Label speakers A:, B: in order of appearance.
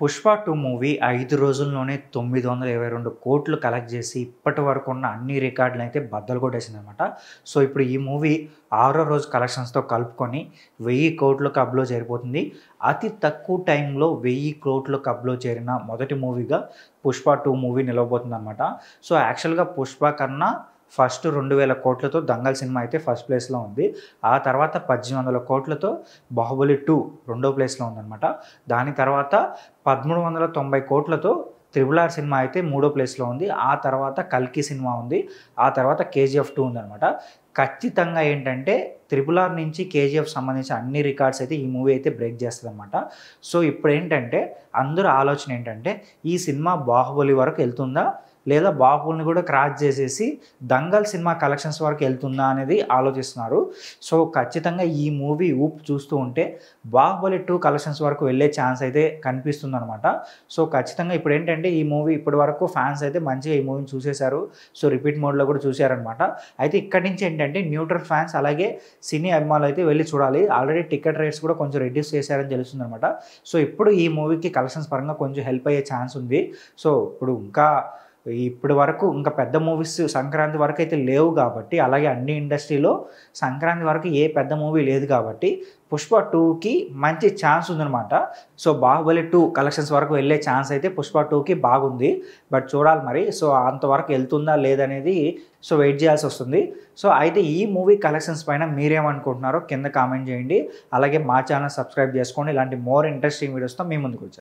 A: 'Pushpa 2' movie 5 రోజుల్లోనే 922,00,00,000 collect చేసి ఇప్పటి వరకు ఉన్న అన్ని రికార్డులనైతే బద్దలు కొట్టేసిందనమాట. సో, ఇప్పుడు ఈ మూవీ ఆరో రోజు కలెక్షన్స్‌తో కలుపుకొని 1000,00,00,000 క్లబ్‌లో చేరిపోతుంది. అతి తక్కువ టైంలో 1000 కోట్ల క్లబ్‌లో చేరిన మొదటి మూవీగా 'పుష్ప 2' మూవీ నిలవబోతుందనమాట. సో, యాక్చువల్‌గా 'పుష్ప' కన్నా ఫస్ట్ 2,000 కోట్లతో 'దంగల్' సినిమా అయితే ఫస్ట్ ప్లేస్‌లో ఉంది. ఆ తర్వాత 1,800 కోట్లతో 'బాహుబలి 2' రెండో ప్లేస్‌లో ఉందనమాట. దాని తర్వాత 1,390 కోట్లతో 'త్రిబుల్ ఆర్' సినిమా అయితే మూడో ప్లేస్‌లో ఉంది. ఆ తర్వాత 'కల్కి' సినిమా ఉంది. ఆ తర్వాత 'కేజీఎఫ్ 2' ఉందనమాట. ఖచ్చితంగా ఏంటంటే 'త్రిబుల్ ఆర్' నుంచి 'కేజీఎఫ్' సంబంధించిన అన్ని రికార్డ్స్ అయితే ఈ మూవీ అయితే బ్రేక్ చేస్తదనమాట. సో, ఇప్పుడేంటంటే అందరూ ఆలోచన ఏంటంటే ఈ సినిమా 'బాహుబలి' వరకు ఎళ్తుందా? లేదా 'బాహుబలిని' కూడా క్రాస్ చేసేసి 'దంగల్' సినిమా కలెక్షన్స్ వరకు ఎళ్తుందా అనేది ఆలోచిస్తున్నారు. సో, ఖచ్చితంగా ఈ మూవీ ఊపు చూస్తూ ఉంటే 'బాహుబలి 2' కలెక్షన్స్ వరకు వెళ్ళే ఛాన్స్ అయితే కనిపిస్తుందనమాట. సో, ఖచ్చితంగా ఇప్పుడేంటంటే ఈ మూవీ ఇప్పటి వరకు ఫ్యాన్స్ అయితే మంచిగా ఈ మూవీని చూసేశారు. సో, రిపీట్ మోడ్‌లో కూడా చూసారనమాట. అయితే ఇక్కడి నుంచి ఏంటంటే న్యూట్రల్ ఫ్యాన్స్ అలాగే సినీ అభిమానులు అయితే వెళ్లి చూడాలి. ఆల్రెడీ టికెట్ రేట్స్ కూడా కొంచెం రెడ్యూస్ చేశారని తెలుస్తుందనమాట. సో, ఇప్పుడు ఈ మూవీకి కలెక్షన్స్ పరంగా కొంచెం హెల్ప్ అయ్యే ఛాన్స్ ఉంది. సో, ఇప్పుడు ఇంకా ఇప్పటి వరకు ఇంకా పెద్ద మూవీస్ సంక్రాంతి వరకైతే లేవు గాబట్టి, అలాగే అన్ని ఇండస్ట్రీలో సంక్రాంతి వరకు ఏ పెద్ద మూవీ లేదు గాబట్టి, 'పుష్ప 2'కి మంచి ఛాన్స్ ఉందనమాట. సో, 'బాహుబలి 2' కలెక్షన్స్ వరకు వెళ్ళే ఛాన్స్ అయితే 'పుష్ప 2'కి బాగుంది. బట్ చూడాలి మరి. సో, అంతవరకు ఎళ్తుందా లేదనేది వెయిట్ చేయాల్సొస్తుంది. సో, అయితే ఈ మూవీ కలెక్షన్స్ పైన మీరేమనుకుంటున్నారో కింద కామెంట్ చేయండి. అలాగే మా ఛానల్ సబ్స్క్రైబ్ చేసుకోండి. ఇలాంటి మోర్ ఇంట్రెస్టింగ్ వీడియోస్‌తో మీ ముందుకొచ్చేస్తాను.